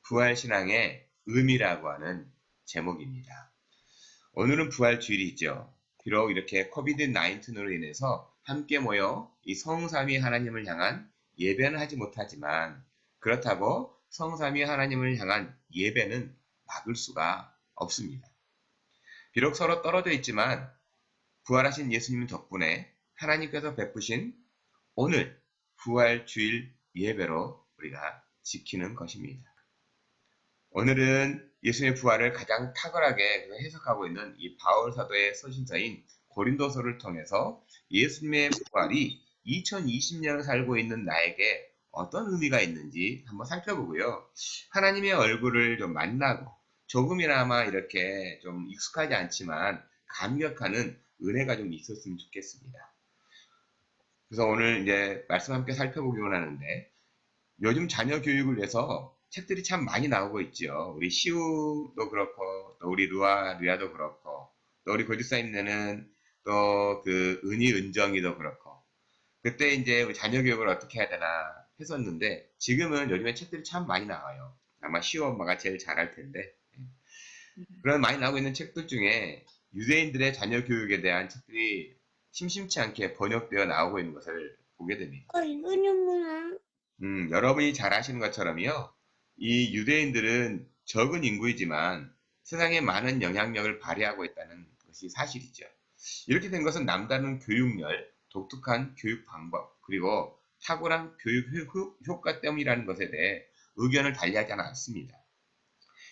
부활신앙의 의미라고 하는 제목입니다. 오늘은 부활주일이죠. 비록 이렇게 코비드-19으로 인해서 함께 모여 이 성삼위 하나님을 향한 예배는 하지 못하지만 그렇다고 성삼위 하나님을 향한 예배는 막을 수가 없습니다. 비록 서로 떨어져 있지만 부활하신 예수님 덕분에 하나님께서 베푸신 오늘 부활주일 예배로 우리가 지키는 것입니다. 오늘은 예수님의 부활을 가장 탁월하게 해석하고 있는 이 바울 사도의 서신서인 고린도서를 통해서 예수님의 부활이 2020년을 살고 있는 나에게 어떤 의미가 있는지 한번 살펴보고요. 하나님의 얼굴을 좀 만나고 조금이나마 이렇게 좀 익숙하지 않지만 감격하는 은혜가 좀 있었으면 좋겠습니다. 그래서 오늘 이제 말씀 함께 살펴보기로 하는데 요즘 자녀 교육을 위해서 책들이 참 많이 나오고 있죠. 우리 시우도 그렇고, 또 우리 루아도 그렇고, 또 우리 고집사님네는 또 그 은희 은정이도 그렇고, 그때 이제 우리 자녀 교육을 어떻게 해야 되나 했었는데, 지금은 요즘에 책들이 참 많이 나와요. 아마 시우 엄마가 제일 잘할 텐데. 그런 많이 나오고 있는 책들 중에 유대인들의 자녀 교육에 대한 책들이 심심치 않게 번역되어 나오고 있는 것을 보게 됩니다. 이거는 뭐야? 여러분이 잘 아시는 것처럼요. 이 유대인들은 적은 인구이지만 세상에 많은 영향력을 발휘하고 있다는 것이 사실이죠. 이렇게 된 것은 남다른 교육열, 독특한 교육 방법, 그리고 탁월한 교육 효과 때문이라는 것에 대해 의견을 달리하지 않습니다.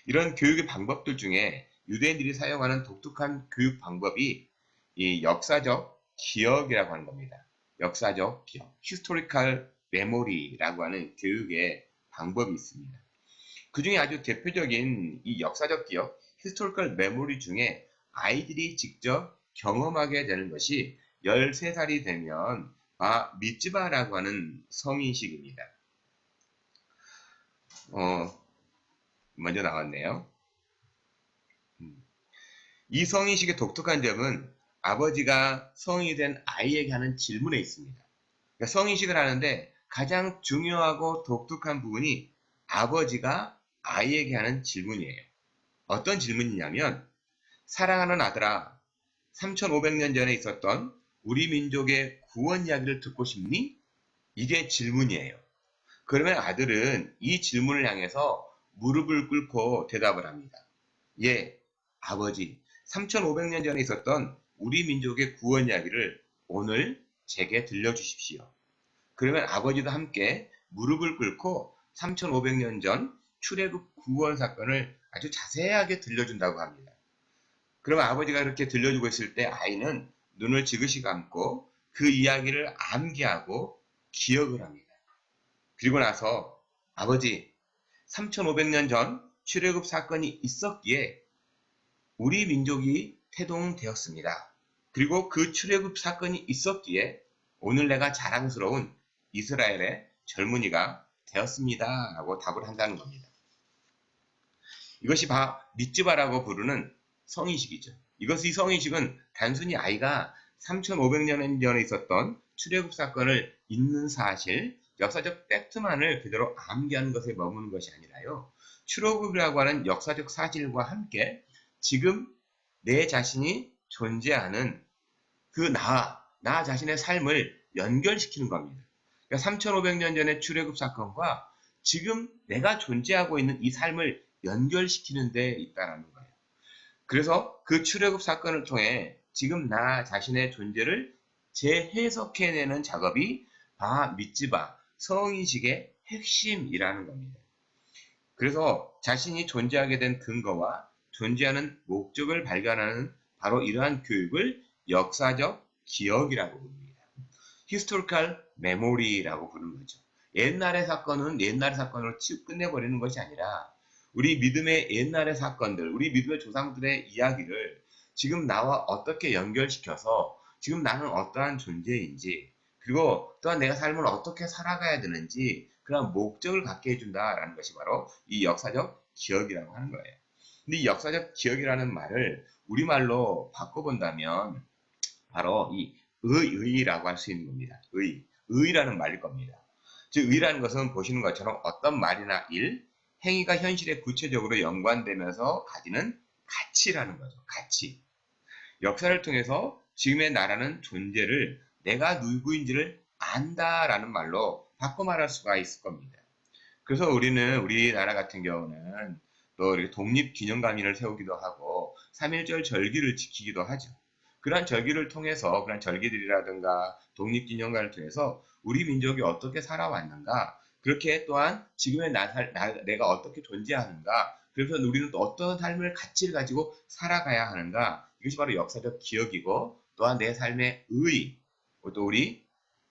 이런 교육의 방법들 중에 유대인들이 사용하는 독특한 교육 방법이 이 역사적 기억이라고 하는 겁니다. 역사적 기억, historical memory라고 하는 교육의 방법이 있습니다. 그 중에 아주 대표적인 이 역사적 기억, historical memory 중에 아이들이 직접 경험하게 되는 것이 13살이 되면 미츠바라고 하는 성인식입니다. 먼저 나왔네요. 이 성인식의 독특한 점은 아버지가 성인이 된 아이에게 하는 질문에 있습니다. 그러니까 성인식을 하는데 가장 중요하고 독특한 부분이 아버지가 아이에게 하는 질문이에요. 어떤 질문이냐면 사랑하는 아들아, 3500년 전에 있었던 우리 민족의 구원 이야기를 듣고 싶니? 이게 질문이에요. 그러면 아들은 이 질문을 향해서 무릎을 꿇고 대답을 합니다. 예, 아버지, 3500년 전에 있었던 우리 민족의 구원 이야기를 오늘 제게 들려주십시오. 그러면 아버지도 함께 무릎을 꿇고 3500년 전 출애굽 구원 사건을 아주 자세하게 들려준다고 합니다. 그러면 아버지가 그렇게 들려주고 있을 때 아이는 눈을 지그시 감고 그 이야기를 암기하고 기억을 합니다. 그리고 나서 아버지, 3500년 전 출애굽 사건이 있었기에 우리 민족이 태동되었습니다. 그리고 그 출애굽 사건이 있었기에 오늘 내가 자랑스러운 이스라엘의 젊은이가 되었습니다. 라고 답을 한다는 겁니다. 이것이 미츠바라고 부르는 성인식이죠. 이 성인식은 단순히 아이가 3500년 전에 있었던 출애굽 사건을 잊는 사실, 역사적 팩트만을 그대로 암기하는 것에 머무는 것이 아니라요. 출애굽이라고 하는 역사적 사실과 함께 지금 내 자신이 존재하는 그 나 자신의 삶을 연결시키는 겁니다. 그러니까 3500년 전의 출애굽 사건과 지금 내가 존재하고 있는 이 삶을 연결시키는 데 있다는 거예요. 그래서 그 출애굽 사건을 통해 지금 나 자신의 존재를 재해석해내는 작업이 미츠바, 성인식의 핵심이라는 겁니다. 그래서 자신이 존재하게 된 근거와 존재하는 목적을 발견하는 바로 이러한 교육을 역사적 기억이라고 부릅니다. historical memory라고 부르는 거죠. 옛날의 사건은 옛날의 사건으로 끝내버리는 것이 아니라 우리 믿음의 옛날의 사건들, 우리 믿음의 조상들의 이야기를 지금 나와 어떻게 연결시켜서 지금 나는 어떠한 존재인지 그리고 또한 내가 삶을 어떻게 살아가야 되는지 그런 목적을 갖게 해준다라는 것이 바로 이 역사적 기억이라고 하는 거예요. 근데 이 역사적 기억이라는 말을 우리말로 바꿔본다면 바로 이 의라고 할 수 있는 겁니다. 의라는 말일 겁니다. 즉 의라는 것은 보시는 것처럼 어떤 말이나 일, 행위가 현실에 구체적으로 연관되면서 가지는 가치라는 거죠. 가치. 역사를 통해서 지금의 나라는 존재를 내가 누구인지를 안다라는 말로 바꿔 말할 수가 있을 겁니다. 그래서 우리나라 같은 경우는 또 이렇게 독립기념관을 세우기도 하고 3.1절 절기를 지키기도 하죠. 그러한 절기를 통해서 그런 절기들이라든가 독립기념관을 통해서 우리 민족이 어떻게 살아왔는가, 그렇게 또한 지금의 내가 어떻게 존재하는가, 그래서 우리는 또 어떤 삶을 가치를 가지고 살아가야 하는가, 이것이 바로 역사적 기억이고, 또한 내 삶의 의, 또 우리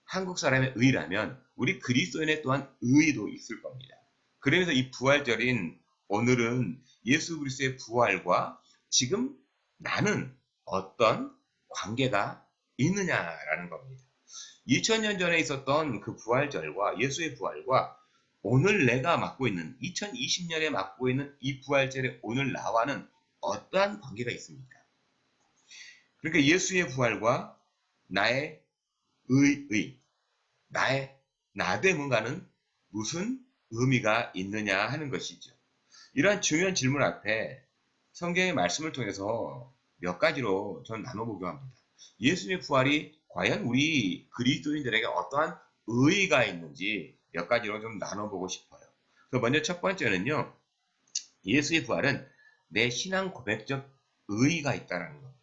한국 사람의 의라면 우리 그리스도인의 또한 의도 있을 겁니다. 그러면서 이 부활절인 오늘은 예수 그리스도의 부활과 지금 나는 어떤 관계가 있느냐라는 겁니다. 2000년 전에 있었던 그 부활절과 예수의 부활과 오늘 내가 맡고 있는 2020년에 맡고 있는 이 부활절의 오늘 나와는 어떠한 관계가 있습니까? 그러니까 예수의 부활과 나의 나의 나됨과는 무슨 의미가 있느냐 하는 것이죠. 이러한 중요한 질문 앞에 성경의 말씀을 통해서 몇 가지로 저는 나눠보기로 합니다. 예수님의 부활이 과연 우리 그리스도인들에게 어떠한 의의가 있는지 몇 가지로 좀 나눠보고 싶어요. 그래서 먼저 첫 번째는요, 예수의 부활은 내 신앙 고백적 의의가 있다는 겁니다.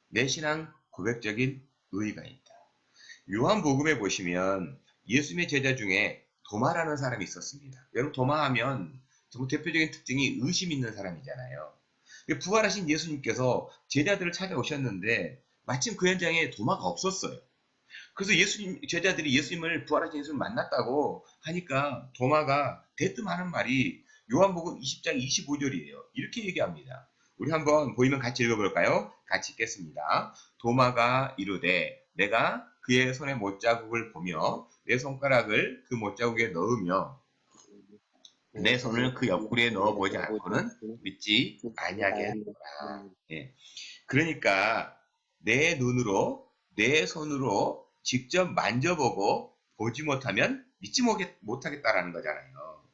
내 신앙 고백적인 의의가 있다. 요한복음에 보시면 예수님의 제자 중에 도마라는 사람이 있었습니다. 여러분, 도마하면 정말 대표적인 특징이 의심 있는 사람이잖아요. 부활하신 예수님께서 제자들을 찾아오셨는데 마침 그 현장에 도마가 없었어요. 그래서 제자들이 예수님을 부활하신 예수님을 만났다고 하니까 도마가 대뜸 하는 말이 요한복음 20장 25절이에요. 이렇게 얘기합니다. 우리 한번 보이면 같이 읽어볼까요? 같이 읽겠습니다. 도마가 이르되 내가 그의 손에 못자국을 보며 내 손가락을 그 못자국에 넣으며 내 손을 그 옆구리에 넣어보지 않고는 믿지 아니하겠노라. 예. 그러니까 내 눈으로 내 손으로 직접 만져보고 보지 못하면 믿지 못하겠다라는 거잖아요.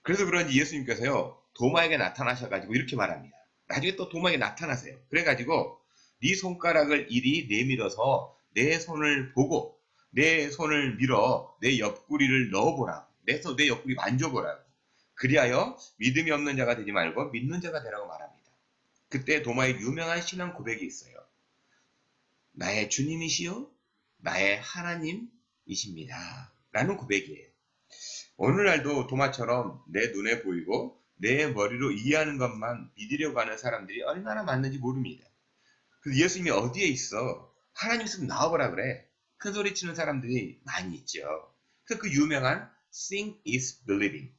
그래서 그런지 예수님께서요, 도마에게 나타나셔가지고 이렇게 말합니다. 나중에 또 도마에게 나타나세요. 그래가지고 네 손가락을 이리 내밀어서 내 손을 보고 내 손을 밀어 내 옆구리를 넣어보라고. 내 옆구리 만져보라고. 그리하여 믿음이 없는 자가 되지 말고 믿는 자가 되라고 말합니다. 그때 도마의 유명한 신앙 고백이 있어요. 나의 주님이시요 나의 하나님이십니다. 라는 고백이에요. 오늘날도 도마처럼 내 눈에 보이고 내 머리로 이해하는 것만 믿으려고 하는 사람들이 얼마나 많은지 모릅니다. 그래서 예수님이 어디에 있어? 하나님 있으면 나와보라 그래. 큰 소리 치는 사람들이 많이 있죠. 그래서 그 유명한 Seeing is believing.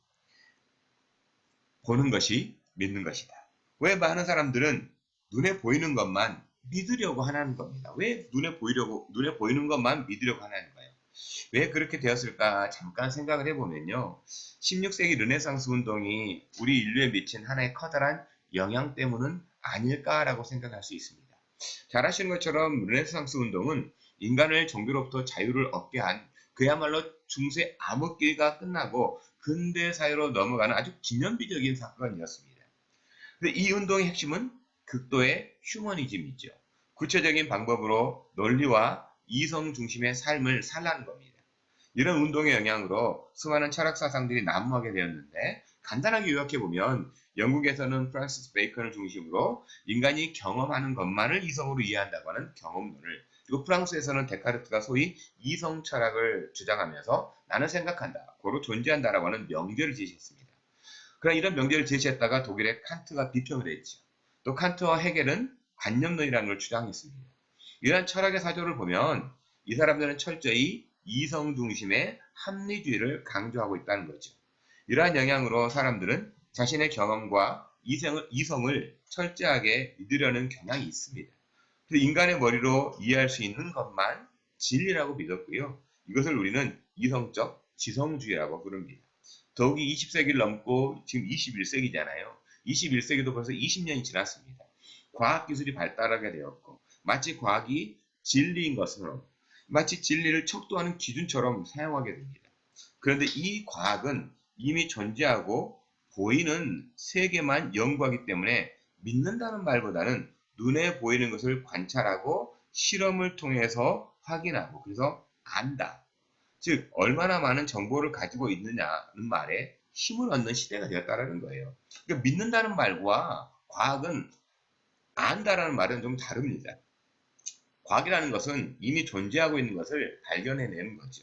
보는 것이 믿는 것이다. 왜 많은 사람들은 눈에 보이는 것만 믿으려고 하는 겁니다. 왜 눈에 보이는 것만 믿으려고 하는 거예요? 왜 그렇게 되었을까 잠깐 생각을 해보면요. 16세기 르네상스 운동이 우리 인류에 미친 하나의 커다란 영향 때문은 아닐까라고 생각할 수 있습니다. 잘 아시는 것처럼 르네상스 운동은 인간을 종교로부터 자유를 얻게 한 그야말로 중세 암흑기가 끝나고 근대 사회로 넘어가는 아주 기념비적인 사건이었습니다. 이 운동의 핵심은 극도의 휴머니즘이죠. 구체적인 방법으로 논리와 이성 중심의 삶을 살라는 겁니다. 이런 운동의 영향으로 수많은 철학 사상들이 난무하게 되었는데, 간단하게 요약해보면 영국에서는 프란시스 베이컨을 중심으로 인간이 경험하는 것만을 이성으로 이해한다고 하는 경험론을, 그리고 프랑스에서는 데카르트가 소위 이성 철학을 주장하면서 나는 생각한다, 고로 존재한다라고 하는 명제를 제시했습니다. 그러나 이런 명제를 제시했다가 독일의 칸트가 비평을 했죠. 또 칸트와 헤겔은 관념론이라는 걸 주장했습니다. 이러한 철학의 사조를 보면 이 사람들은 철저히 이성 중심의 합리주의를 강조하고 있다는 거죠. 이러한 영향으로 사람들은 자신의 경험과 이성을 철저하게 믿으려는 경향이 있습니다. 그래서 인간의 머리로 이해할 수 있는 것만 진리라고 믿었고요. 이것을 우리는 이성적 지성주의라고 부릅니다. 더욱이 20세기를 넘고 지금 21세기잖아요. 21세기도 벌써 20년이 지났습니다. 과학기술이 발달하게 되었고 마치 과학이 진리인 것처럼, 마치 진리를 척도하는 기준처럼 사용하게 됩니다. 그런데 이 과학은 이미 존재하고 보이는 세계만 연구하기 때문에 믿는다는 말보다는 눈에 보이는 것을 관찰하고 실험을 통해서 확인하고 그래서 안다. 즉 얼마나 많은 정보를 가지고 있느냐는 말에 힘을 얻는 시대가 되었다는 거예요. 그러니까 믿는다는 말과 과학은 안다라는 말은 좀 다릅니다. 과학이라는 것은 이미 존재하고 있는 것을 발견해내는 거죠.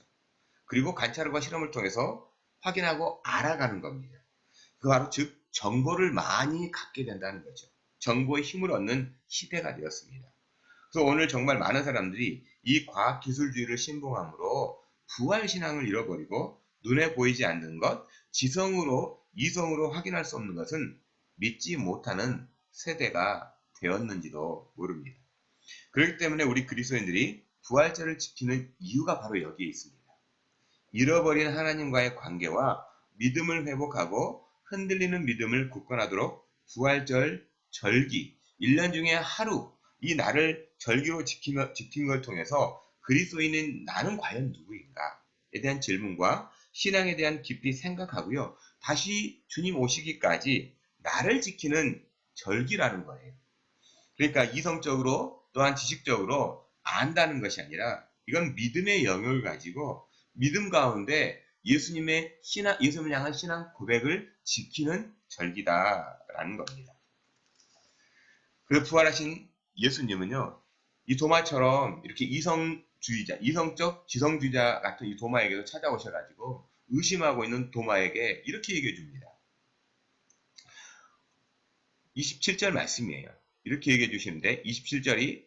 그리고 관찰과 실험을 통해서 확인하고 알아가는 겁니다. 그 바로 즉 정보를 많이 갖게 된다는 거죠. 정보의 힘을 얻는 시대가 되었습니다. 그래서 오늘 정말 많은 사람들이 이 과학기술주의를 신봉함으로 부활신앙을 잃어버리고 눈에 보이지 않는 것, 지성으로 이성으로 확인할 수 없는 것은 믿지 못하는 세대가 되었는지도 모릅니다. 그렇기 때문에 우리 그리스도인들이 부활절을 지키는 이유가 바로 여기에 있습니다. 잃어버린 하나님과의 관계와 믿음을 회복하고 흔들리는 믿음을 굳건하도록 부활절 절기 1년 중에 하루 이 날을 절기로 지키는 걸 통해서 그리스도인인 나는 과연 누구인가에 대한 질문과 신앙에 대한 깊이 생각하고요. 다시 주님 오시기까지 나를 지키는 절기라는 거예요. 그러니까 이성적으로 또한 지식적으로 안다는 것이 아니라 이건 믿음의 영역을 가지고 믿음 가운데 예수님을 향한 신앙 고백을 지키는 절기다라는 겁니다. 그래서 부활하신 예수님은요, 이 도마처럼 이렇게 이성적 지성주의자 같은 이 도마에게도 찾아오셔가지고 의심하고 있는 도마에게 이렇게 얘기해 줍니다. 27절 말씀이에요. 이렇게 얘기해 주시는데 27절이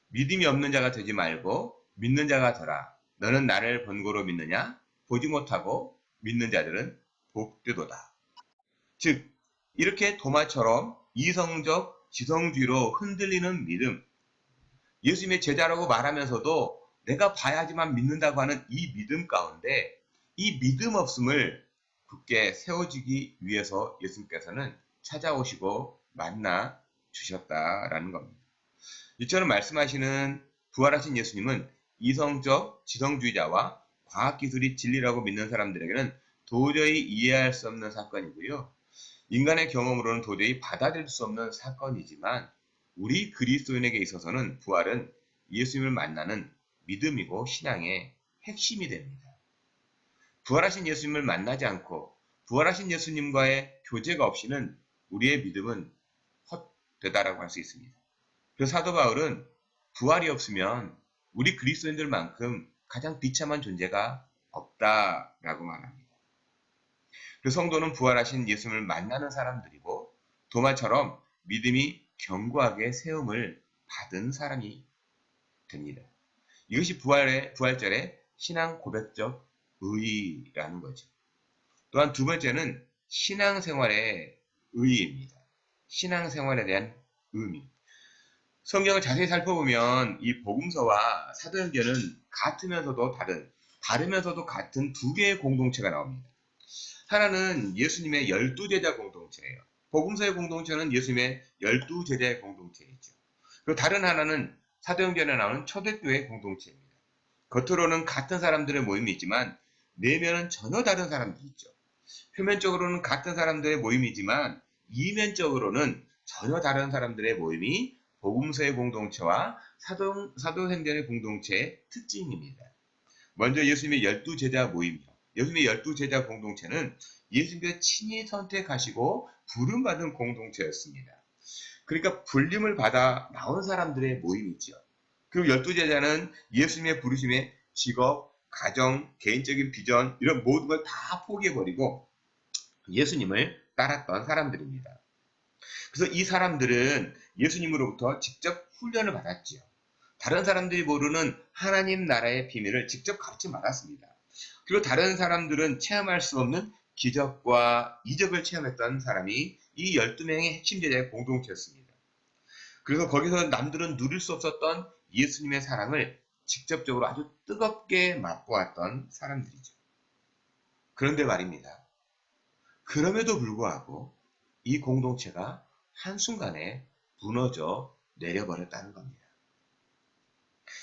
믿음이 없는 자가 되지 말고 믿는 자가 되라. 너는 나를 번거로 믿느냐? 보지 못하고 믿는 자들은 복되도다. 즉 이렇게 도마처럼 이성적 지성주의로 흔들리는 믿음, 예수님의 제자라고 말하면서도 내가 봐야지만 믿는다고 하는 이 믿음 가운데 이 믿음 없음을 굳게 세워주기 위해서 예수님께서는 찾아오시고 만나 주셨다라는 겁니다. 이처럼 말씀하시는 부활하신 예수님은 이성적 지성주의자와 과학기술이 진리라고 믿는 사람들에게는 도저히 이해할 수 없는 사건이고요. 인간의 경험으로는 도저히 받아들일 수 없는 사건이지만 우리 그리스도인에게 있어서는 부활은 예수님을 만나는 믿음이고 신앙의 핵심이 됩니다. 부활하신 예수님을 만나지 않고 부활하신 예수님과의 교제가 없이는 우리의 믿음은 헛되다라고 할 수 있습니다. 그래서 사도 바울은 부활이 없으면 우리 그리스도인들만큼 가장 비참한 존재가 없다라고 말합니다. 그래서 성도는 부활하신 예수님을 만나는 사람들이고 도마처럼 믿음이 견고하게 세움을 받은 사람이 됩니다. 이것이 부활절의 신앙 고백적 의의라는 거죠. 또한 두 번째는 신앙생활의 의의입니다. 신앙생활에 대한 의미. 성경을 자세히 살펴보면 이 복음서와 사도행전은 같으면서도 다르면서도 같은 두 개의 공동체가 나옵니다. 하나는 예수님의 12제자 공동체예요. 복음서의 공동체는 예수님의 12제자의 공동체이죠. 그리고 다른 하나는 사도행전에 나오는 초대교회 공동체입니다. 겉으로는 같은 사람들의 모임이 있지만 내면은 전혀 다른 사람들이 있죠. 표면적으로는 같은 사람들의 모임이지만 이면적으로는 전혀 다른 사람들의 모임이 복음서의 공동체와 사도행전의 공동체의 특징입니다. 먼저 예수님의 12제자 모임이요. 예수님의 12제자 공동체는 예수님께서 친히 선택하시고 부름받은 공동체였습니다. 그러니까 불림을 받아 나온 사람들의 모임이죠. 그리고 12제자는 예수님의 부르심에 직업, 가정, 개인적인 비전 이런 모든 걸 다 포기해버리고 예수님을 따랐던 사람들입니다. 그래서 이 사람들은 예수님으로부터 직접 훈련을 받았지요. 다른 사람들이 모르는 하나님 나라의 비밀을 직접 가르쳐 받았습니다. 그리고 다른 사람들은 체험할 수 없는 기적과 이적을 체험했던 사람이 이 12명의 핵심 제자의 공동체였습니다. 그래서 거기서 남들은 누릴 수 없었던 예수님의 사랑을 직접적으로 아주 뜨겁게 맛보았던 사람들이죠. 그런데 말입니다. 그럼에도 불구하고 이 공동체가 한순간에 무너져 내려버렸다는 겁니다.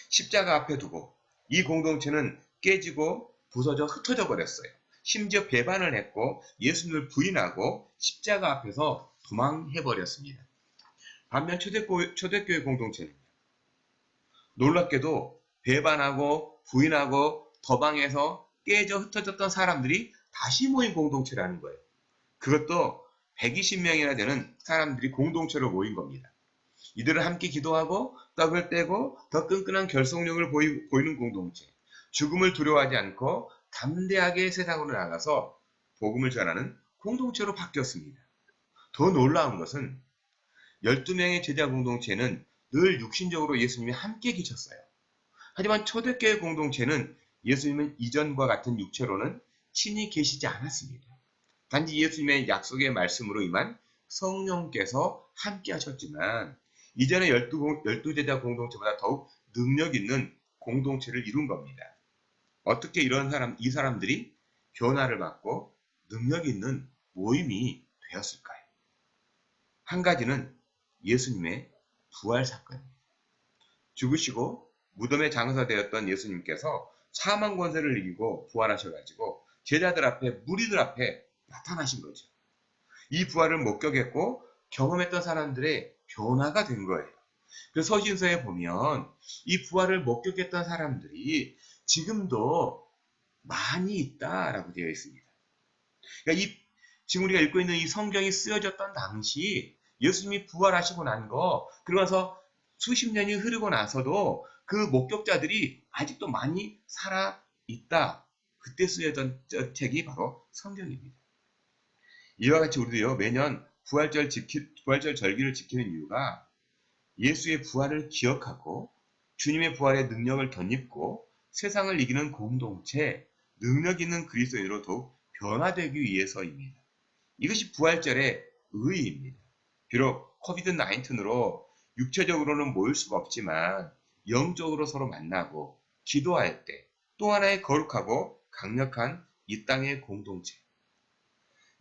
십자가 앞에 두고 이 공동체는 깨지고 부서져 흩어져 버렸어요. 심지어 배반을 했고 예수님을 부인하고 십자가 앞에서 도망해버렸습니다. 반면 초대교회 공동체는 놀랍게도 배반하고 부인하고 도망해서 깨져 흩어졌던 사람들이 다시 모인 공동체라는 거예요. 그것도 120명이나 되는 사람들이 공동체로 모인 겁니다. 이들은 함께 기도하고 떡을 떼고 더 끈끈한 결속력을 보이는 공동체. 죽음을 두려워하지 않고 담대하게 세상으로 나가서 복음을 전하는 공동체로 바뀌었습니다. 더 놀라운 것은 12명의 제자 공동체는 늘 육신적으로 예수님이 함께 계셨어요. 하지만 초대교회 공동체는 예수님은 이전과 같은 육체로는 친히 계시지 않았습니다. 단지 예수님의 약속의 말씀으로 임한 성령께서 함께 하셨지만 이전의 12 제자 공동체보다 더욱 능력 있는 공동체를 이룬 겁니다. 어떻게 이 사람들이 변화를 받고 능력 있는 모임이 되었을까요? 한 가지는 예수님의 부활 사건입니다. 죽으시고 무덤에 장사되었던 예수님께서 사망 권세를 이기고 부활하셔가지고 제자들 앞에, 무리들 앞에 나타나신 거죠. 이 부활을 목격했고 경험했던 사람들의 변화가 된 거예요. 그래서 서신서에 보면 이 부활을 목격했던 사람들이 지금도 많이 있다라고 되어 있습니다. 그러니까 지금 우리가 읽고 있는 이 성경이 쓰여졌던 당시 예수님이 부활하시고 난 거, 그러고 나서 수십 년이 흐르고 나서도 그 목격자들이 아직도 많이 살아 있다. 그때 쓰여졌던 책이 바로 성경입니다. 이와 같이 우리도요, 매년 부활절 절기를 지키는 이유가 예수의 부활을 기억하고 주님의 부활의 능력을 덧입고 세상을 이기는 공동체, 능력 있는 그리스도인으로 더욱 변화되기 위해서입니다. 이것이 부활절의 의의입니다. 비록 코비드-19으로 육체적으로는 모일 수가 없지만 영적으로 서로 만나고 기도할 때 또 하나의 거룩하고 강력한 이 땅의 공동체.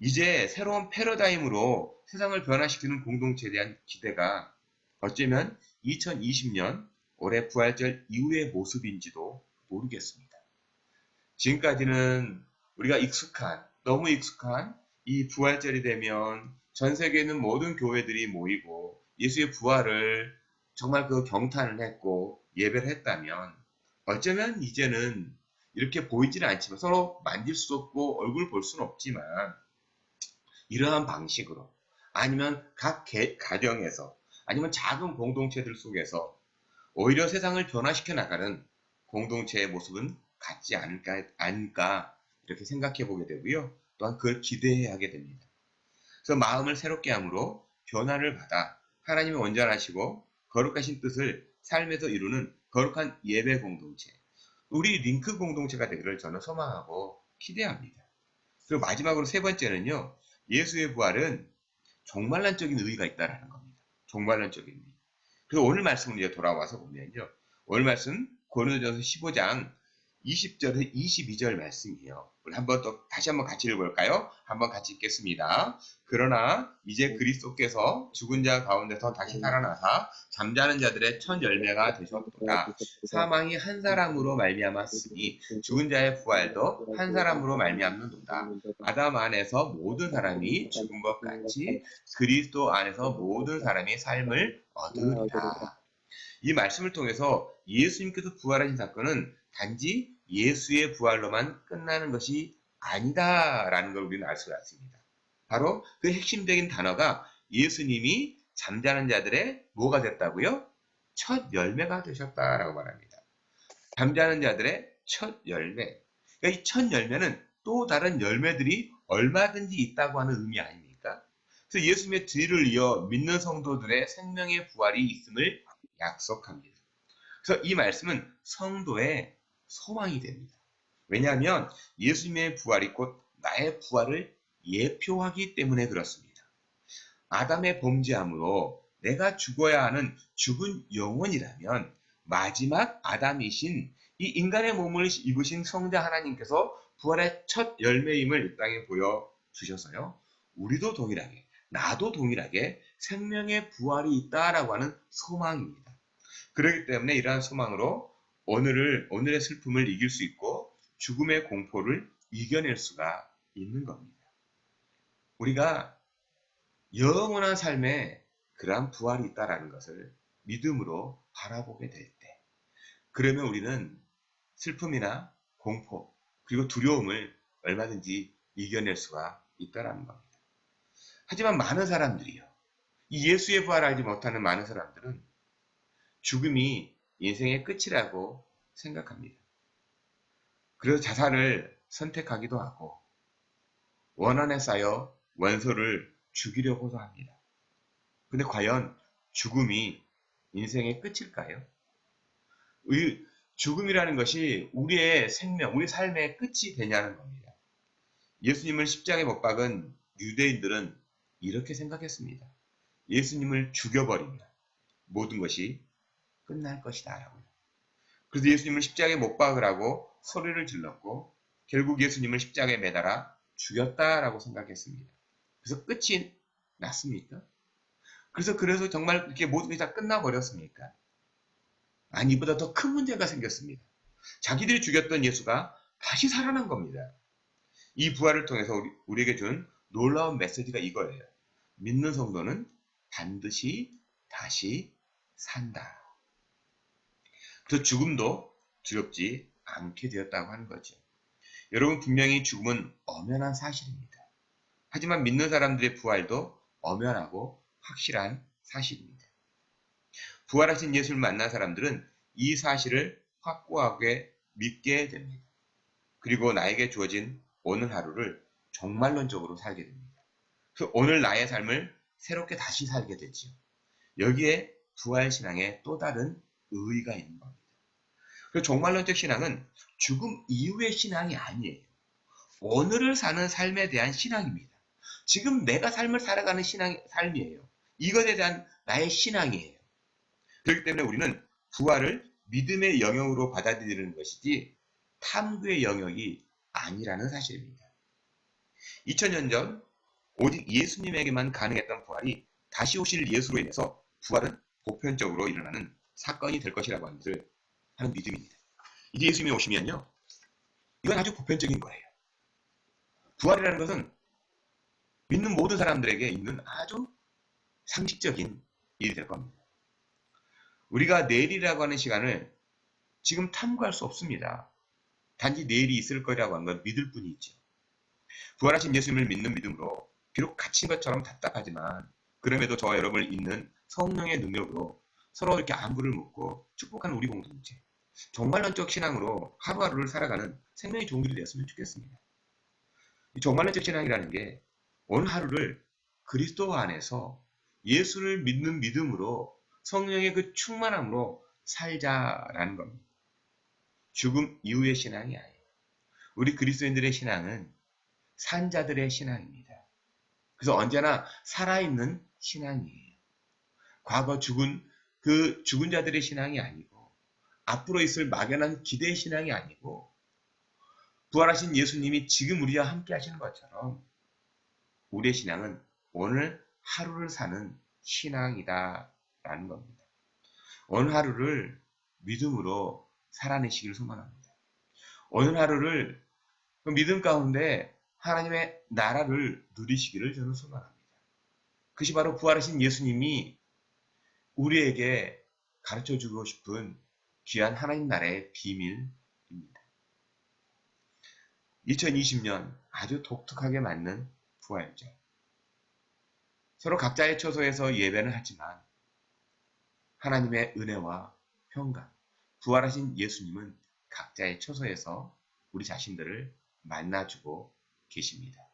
이제 새로운 패러다임으로 세상을 변화시키는 공동체에 대한 기대가 어쩌면 2020년 올해 부활절 이후의 모습인지도 모르겠습니다. 지금까지는 우리가 너무 익숙한 이 부활절이 되면 전 세계에 있는 모든 교회들이 모이고 예수의 부활을 정말 그 경탄을 했고 예배를 했다면 어쩌면 이제는 이렇게 보이지는 않지만 서로 만질 수 없고 얼굴 볼 수는 없지만 이러한 방식으로 아니면 각 가정에서 아니면 작은 공동체들 속에서 오히려 세상을 변화시켜 나가는 공동체의 모습은 같지 않을까 이렇게 생각해 보게 되고요. 또한 그걸 기대하게 됩니다. 그래서 마음을 새롭게 함으로 변화를 받아 하나님의 온전하시고 거룩하신 뜻을 삶에서 이루는 거룩한 예배 공동체, 우리 링크 공동체가 되기를 저는 소망하고 기대합니다. 그리고 마지막으로 세 번째는요. 예수의 부활은 종말론적인 의의가 있다는 겁니다. 종말론적인 의의. 그래서 오늘 말씀을 이제 돌아와서 보면요. 오늘 말씀 고린도전서 15장 20절에서 22절 말씀이에요. 우리 다시 한번 같이 읽어볼까요? 한번 같이 읽겠습니다. 그러나 이제 그리스도께서 죽은 자 가운데서 다시 살아나사 잠자는 자들의 첫 열매가 되셨도다. 사망이 한 사람으로 말미암았으니 죽은 자의 부활도 한 사람으로 말미암는도다. 아담 안에서 모든 사람이 죽은 것 같이 그리스도 안에서 모든 사람이 삶을 얻으리라. 이 말씀을 통해서 예수님께서 부활하신 사건은 단지 예수의 부활로만 끝나는 것이 아니다라는 걸 우리는 알 수가 있습니다. 바로 그 핵심적인 단어가 예수님이 잠자는 자들의 뭐가 됐다고요? 첫 열매가 되셨다라고 말합니다. 잠자는 자들의 첫 열매. 그러니까 이 첫 열매는 또 다른 열매들이 얼마든지 있다고 하는 의미 아닙니까? 그래서 예수님의 뒤를 이어 믿는 성도들의 생명의 부활이 있음을 약속합니다. 그래서 이 말씀은 성도의 소망이 됩니다. 왜냐하면 예수님의 부활이 곧 나의 부활을 예표하기 때문에 그렇습니다. 아담의 범죄함으로 내가 죽어야 하는 죽은 영혼이라면 마지막 아담이신 이 인간의 몸을 입으신 성자 하나님께서 부활의 첫 열매임을 이 땅에 보여주셔서요. 우리도 동일하게, 나도 동일하게 생명의 부활이 있다라고 하는 소망입니다. 그렇기 때문에 이러한 소망으로 오늘의 슬픔을 이길 수 있고 죽음의 공포를 이겨낼 수가 있는 겁니다. 우리가 영원한 삶에 그러한 부활이 있다라는 것을 믿음으로 바라보게 될 때, 그러면 우리는 슬픔이나 공포, 그리고 두려움을 얼마든지 이겨낼 수가 있다라는 겁니다. 하지만 많은 사람들이요, 이 예수의 부활을 알지 못하는 많은 사람들은 죽음이 인생의 끝이라고 생각합니다. 그래서 자살을 선택하기도 하고 원한에 쌓여 원소를 죽이려고도 합니다. 근데 과연 죽음이 인생의 끝일까요? 죽음이라는 것이 우리의 생명, 우리 삶의 끝이 되냐는 겁니다. 예수님을 십자가에 못 박은 유대인들은 이렇게 생각했습니다. 예수님을 죽여버리면 모든 것이 끝날 것이다 라고요. 그래서 예수님을 십자가에 못 박으라고 소리를 질렀고 결국 예수님을 십자가에 매달아 죽였다라고 생각했습니다. 그래서 끝이 났습니까? 그래서 정말 이렇게 모든 게 다 끝나버렸습니까? 아니, 이보다 더 큰 문제가 생겼습니다. 자기들이 죽였던 예수가 다시 살아난 겁니다. 이 부활을 통해서 우리에게 준 놀라운 메시지가 이거예요. 믿는 성도는 반드시 다시 산다. 그래서 죽음도 두렵지 않게 되었다고 하는 거죠. 여러분, 분명히 죽음은 엄연한 사실입니다. 하지만 믿는 사람들의 부활도 엄연하고 확실한 사실입니다. 부활하신 예수를 만난 사람들은 이 사실을 확고하게 믿게 됩니다. 그리고 나에게 주어진 오늘 하루를 종말론적으로 살게 됩니다. 그 오늘 나의 삶을 새롭게 다시 살게 되지요. 여기에 부활신앙의 또 다른 의의가 있는 겁니다. 그 종말론적 신앙은 죽음 이후의 신앙이 아니에요. 오늘을 사는 삶에 대한 신앙입니다. 지금 내가 삶을 살아가는 삶이에요. 이것에 대한 나의 신앙이에요. 그렇기 때문에 우리는 부활을 믿음의 영역으로 받아들이는 것이지 탐구의 영역이 아니라는 사실입니다. 2000년 전 오직 예수님에게만 가능했던 부활이 다시 오실 예수로 인해서 부활은 보편적으로 일어나는 사건이 될 것이라고 하는 믿음입니다. 이제 예수님이 오시면요, 이건 아주 보편적인 거예요. 부활이라는 것은 믿는 모든 사람들에게 있는 아주 상식적인 일이 될 겁니다. 우리가 내일이라고 하는 시간을 지금 탐구할 수 없습니다. 단지 내일이 있을 거라고 하는 걸 믿을 뿐이죠. 부활하신 예수님을 믿는 믿음으로 비록 갇힌 것처럼 답답하지만 그럼에도 저와 여러분을 잇는 성령의 능력으로 서로 이렇게 안부를 묻고 축복하는 우리 공동체, 종말론적 신앙으로 하루하루를 살아가는 생명이 좋은 길이 되었으면 좋겠습니다. 이 종말론적 신앙이라는 게 오늘 하루를 그리스도 안에서 예수를 믿는 믿음으로 성령의 그 충만함으로 살자라는 겁니다. 죽음 이후의 신앙이 아니에요. 우리 그리스도인들의 신앙은 산자들의 신앙입니다. 그래서 언제나 살아있는 신앙이에요. 과거 죽은 자들의 신앙이 아니고 앞으로 있을 막연한 기대의 신앙이 아니고 부활하신 예수님이 지금 우리와 함께 하시는 것처럼 우리의 신앙은 오늘 하루를 사는 신앙이다라는 겁니다. 오늘 하루를 믿음으로 살아내시기를 소망합니다. 오늘 하루를 그 믿음 가운데 하나님의 나라를 누리시기를 저는 소망합니다. 그것이 바로 부활하신 예수님이 우리에게 가르쳐주고 싶은 귀한 하나님 나라의 비밀입니다. 2020년 아주 독특하게 맞는 부활절. 서로 각자의 처소에서 예배는 하지만 하나님의 은혜와 평강, 부활하신 예수님은 각자의 처소에서 우리 자신들을 만나주고 계십니다.